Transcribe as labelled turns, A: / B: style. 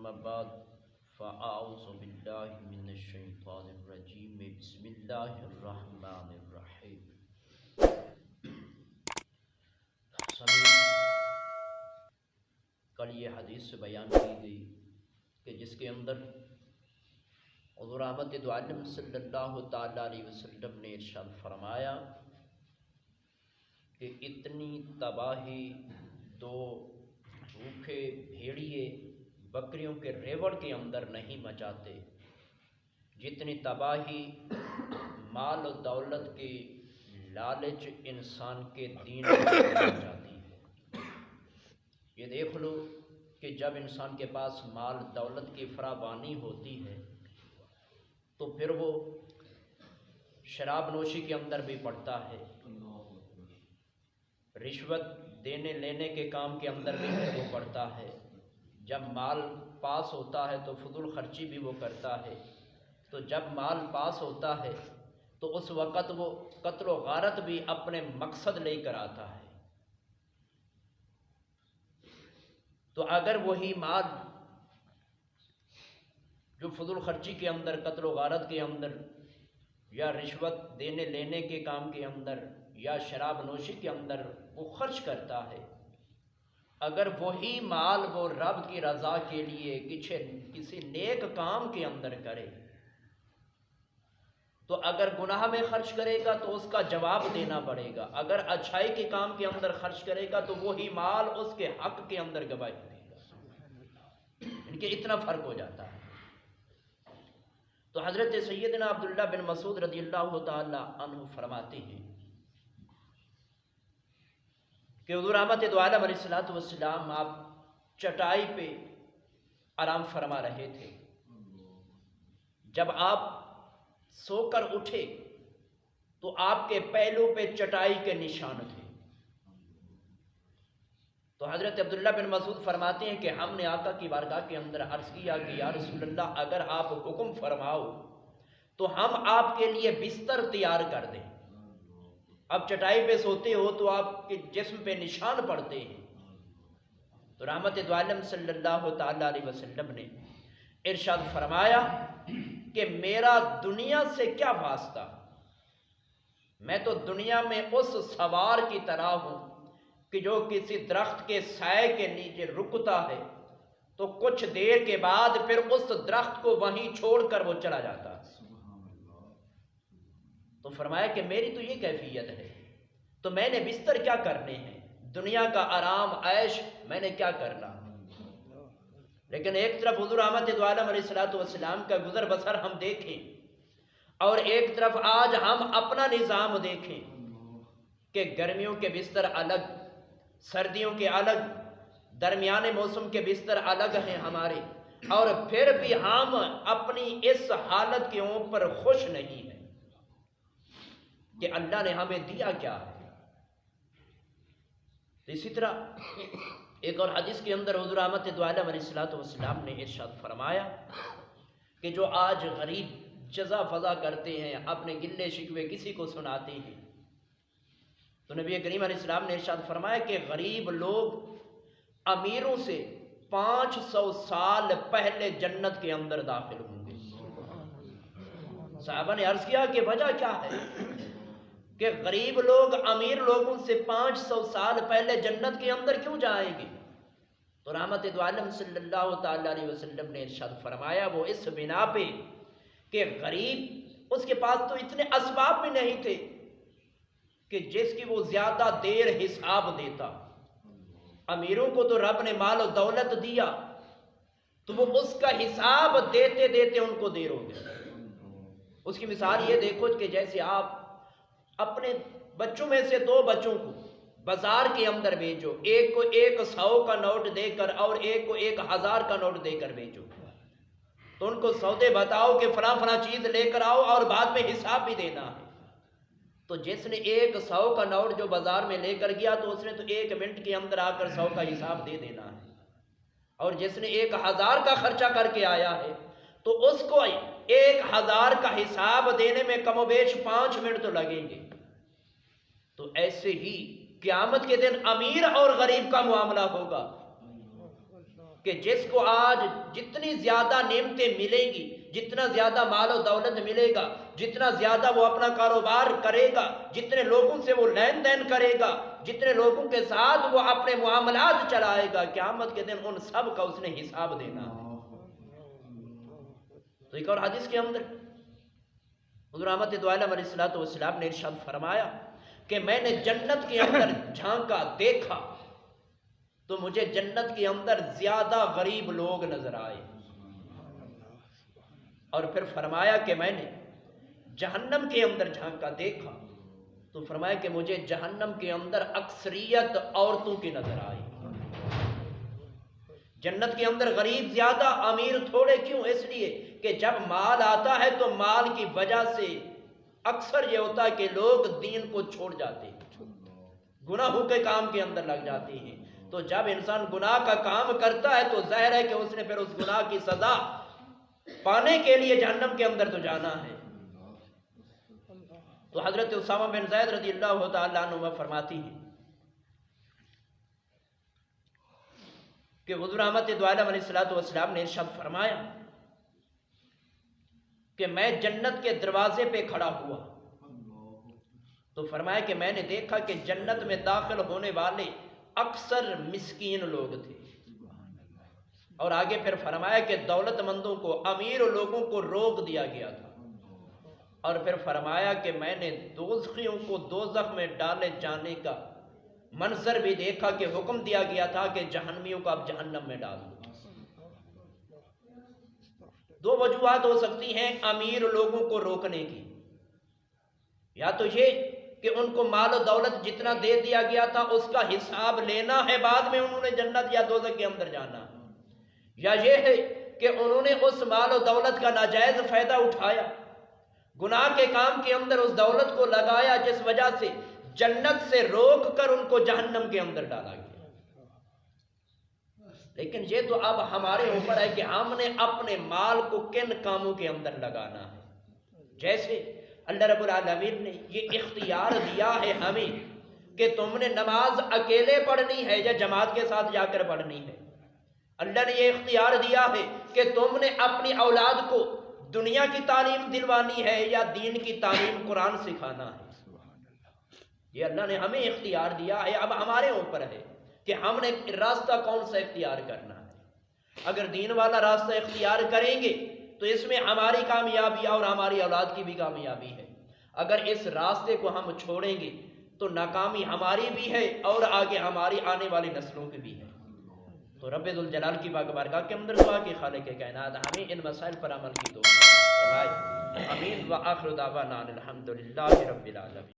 A: اما بعد فاعوذ باللہ من الشیطان الرجیم بسم اللہ الرحمن الرحیم۔ کل یہ حدیث سے بیان کی گئی کہ جس کے اندر حضور احمد دو عالم صلی اللہ تعالی علیہ وسلم نے ارشاد فرمایا کہ اتنی تباہی دو بھوکے بھیڑیے بکریوں کے ریوڑ کے اندر نہیں مچاتے جتنی تباہی مال و دولت کی لالچ انسان کے دین کو مچاتی ہے۔ یہ دیکھ لو کہ جب انسان کے پاس مال دولت کی فراوانی ہوتی ہے تو پھر وہ شراب نوشی کے اندر بھی پڑتا ہے، رشوت دینے لینے کے کام کے اندر بھی وہ پڑتا ہے، جب مال پاس ہوتا ہے تو فضول خرچی بھی وہ کرتا ہے، تو جب مال پاس ہوتا ہے تو اس وقت وہ قتل و غارت بھی اپنے مقصد لے کر آتا ہے۔ تو اگر وہی مال جو فضول خرچی کے اندر قتل و غارت کے اندر یا رشوت دینے لینے کے کام کے اندر یا شراب نوشی کے اندر وہ خرچ کرتا ہے، اگر وہی مال وہ رب کی رضا کے لیے کسی نیک کام کے اندر کرے تو اگر گناہ میں خرچ کرے گا تو اس کا جواب دینا پڑے گا، اگر اچھائی کے کام کے اندر خرچ کرے گا تو وہی مال اس کے حق کے اندر گواہی دے گا۔ ان کے اتنا فرق ہو جاتا ہے۔ تو حضرت سیدنا عبداللہ بن مسعود رضی اللہ تعالی عنہ فرماتے ہیں کہ حضور احمد دو عالم علیہ السلام آپ چٹائی پہ آرام فرما رہے تھے، جب آپ سو کر اٹھے تو آپ کے پہلو پہ چٹائی کے نشان تھے۔ تو حضرت عبداللہ بن مسعود فرماتے ہیں کہ ہم نے آقا کی بارگاہ کے اندر عرض کیا کہ یا رسول اللہ اگر آپ حکم فرماؤ تو ہم آپ کے لیے بستر تیار کر دیں۔ اب چٹائی پہ سوتے ہو تو آپ کے جسم پہ نشان پڑتے ہیں۔ تو رحمت دو عالم صلی اللہ تعالی علیہ وسلم نے ارشاد فرمایا کہ میرا دنیا سے کیا واسطہ، میں تو دنیا میں اس سوار کی طرح ہوں کہ جو کسی درخت کے سائے کے نیچے رکتا ہے تو کچھ دیر کے بعد پھر اس درخت کو وہیں چھوڑ کر وہ چلا جاتا ہے۔ تو فرمایا کہ میری تو یہ کیفیت ہے، تو میں نے بستر کیا کرنے ہیں، دنیا کا آرام عیش میں نے کیا کرنا۔ لیکن ایک طرف حضور احمد دو عالم علیہ السلام کا گزر بسر ہم دیکھیں اور ایک طرف آج ہم اپنا نظام دیکھیں کہ گرمیوں کے بستر الگ، سردیوں کے الگ، درمیانے موسم کے بستر الگ ہیں ہمارے، اور پھر بھی ہم اپنی اس حالت کے اوپر خوش نہیں ہیں کہ اللہ نے ہمیں دیا کیا ہے۔ اسی طرح ایک اور حدیث کے اندر حضور احمد دو عالم علیہ السلام نے ارشاد فرمایا کہ جو آج غریب جزا فضا کرتے ہیں، اپنے گلے شکوے کسی کو سناتے ہیں، تو نبی کریم علیہ السلام نے ارشاد فرمایا کہ غریب لوگ امیروں سے 500 سال پہلے جنت کے اندر داخل ہوں گے۔ صحابہ نے عرض کیا کہ وجہ کیا ہے کہ غریب لوگ امیر لوگوں سے 500 سال پہلے جنت کے اندر کیوں جائیں گے؟ تو رحمت دو عالم صلی اللہ تعالی علیہ وسلم نے ارشاد فرمایا وہ اس بنا پہ کہ غریب اس کے پاس تو اتنے اسباب بھی نہیں تھے کہ جس کی وہ زیادہ دیر حساب دیتا۔ امیروں کو تو رب نے مال و دولت دیا تو وہ اس کا حساب دیتے دیتے ان کو دیر ہو گیا۔ اس کی مثال یہ دیکھو کہ جیسے آپ اپنے بچوں میں سے 2 بچوں کو بازار کے اندر بھیجو، ایک کو 100 کا نوٹ دے کر اور ایک کو 1000 کا نوٹ دے کر بھیجو، تو ان کو سودے بتاؤ کہ فلاں فلاں چیز لے کر آؤ اور بعد میں حساب بھی دینا ہے۔ تو جس نے 100 کا نوٹ جو بازار میں لے کر گیا تو اس نے تو 1 منٹ کے اندر آ کر 100 کا حساب دے دینا ہے، اور جس نے 1000 کا خرچہ کر کے آیا ہے تو اس کو 1000 کا حساب دینے میں کم و بیش 5 منٹ تو لگیں گے۔ تو ایسے ہی قیامت کے دن امیر اور غریب کا معاملہ ہوگا کہ جس کو آج جتنی زیادہ نعمتیں ملیں گی، جتنا زیادہ مال و دولت ملے گا، جتنا زیادہ وہ اپنا کاروبار کرے گا، جتنے لوگوں سے وہ لین دین کرے گا، جتنے لوگوں کے ساتھ وہ اپنے معاملات چلائے گا، قیامت کے دن ان سب کا اس نے حساب دینا ہے۔ تو ایک اور حدیث کے اندر حضور رحمت دو عالم علیہ السلام نے ارشاد فرمایا کہ میں نے جنت کے اندر جھانکا، دیکھا تو مجھے جنت کے اندر زیادہ غریب لوگ نظر آئے، اور پھر فرمایا کہ میں نے جہنم کے اندر جھانکا، دیکھا تو فرمایا کہ مجھے جہنم کے اندر اکثریت عورتوں کی نظر آئی۔ جنت کے اندر غریب زیادہ، امیر تھوڑے، کیوں؟ اس لیے کہ جب مال آتا ہے تو مال کی وجہ سے اکثر یہ ہوتا ہے کہ لوگ دین کو چھوڑ جاتے ہیں، گناہوں کے کام کے اندر لگ جاتے ہیں۔ تو جب انسان گناہ کا کام کرتا ہے تو ظاہر ہے کہ اس نے پھر اس گناہ کی سزا پانے کے لیے جہنم کے اندر تو جانا ہے۔ تو حضرت اسامہ بن زید رضی اللہ تعالیٰ عنہ فرماتی ہیں کہ حضور رحمت دو عالم علیہ السلام نے ارشاد فرمایا کہ میں جنت کے دروازے پہ کھڑا ہوا تو فرمایا کہ میں نے دیکھا کہ جنت میں داخل ہونے والے اکثر مسکین لوگ تھے، اور آگے پھر فرمایا کہ دولت مندوں کو، امیر لوگوں کو روک دیا گیا تھا، اور پھر فرمایا کہ میں نے دوزخیوں کو دوزخ میں ڈالے جانے کا منظر بھی دیکھا کہ حکم دیا گیا تھا کہ جہنمیوں کو اب جہنم میں ڈال دو۔ دو وجوہات ہو سکتی ہیں امیر لوگوں کو روکنے کی، یا تو یہ کہ ان کو مال و دولت جتنا دے دیا گیا تھا اس کا حساب لینا ہے، بعد میں انہوں نے جنت یا دوزخ کے اندر جانا، یا یہ ہے کہ انہوں نے اس مال و دولت کا ناجائز فائدہ اٹھایا، گناہ کے کام کے اندر اس دولت کو لگایا، جس وجہ سے جنت سے روک کر ان کو جہنم کے اندر ڈالا گیا۔ لیکن یہ تو اب ہمارے اوپر ہے کہ ہم نے اپنے مال کو کن کاموں کے اندر لگانا ہے۔ جیسے اللہ رب العالمین نے یہ اختیار دیا ہے ہمیں کہ تم نے نماز اکیلے پڑھنی ہے یا جماعت کے ساتھ جا کر پڑھنی ہے۔ اللہ نے یہ اختیار دیا ہے کہ تم نے اپنی اولاد کو دنیا کی تعلیم دلوانی ہے یا دین کی تعلیم قرآن سکھانا ہے۔ یہ اللہ نے ہمیں اختیار دیا ہے، اب ہمارے اوپر ہے کہ ہم نے راستہ کون سا اختیار کرنا ہے۔ اگر دین والا راستہ اختیار کریں گے تو اس میں ہماری کامیابی اور ہماری اولاد کی بھی کامیابی ہے، اگر اس راستے کو ہم چھوڑیں گے تو ناکامی ہماری بھی ہے اور آگے ہماری آنے والی نسلوں کی بھی ہے۔ تو رب ذوالجلال کی پاک بارگاہ کے اندر دعا کہ خالق کائنات ہمیں ان مسائل پر عمل کی توفیق فرمائے۔ آمین۔ وآخر دعوانا الحمدللہ رب العالمین۔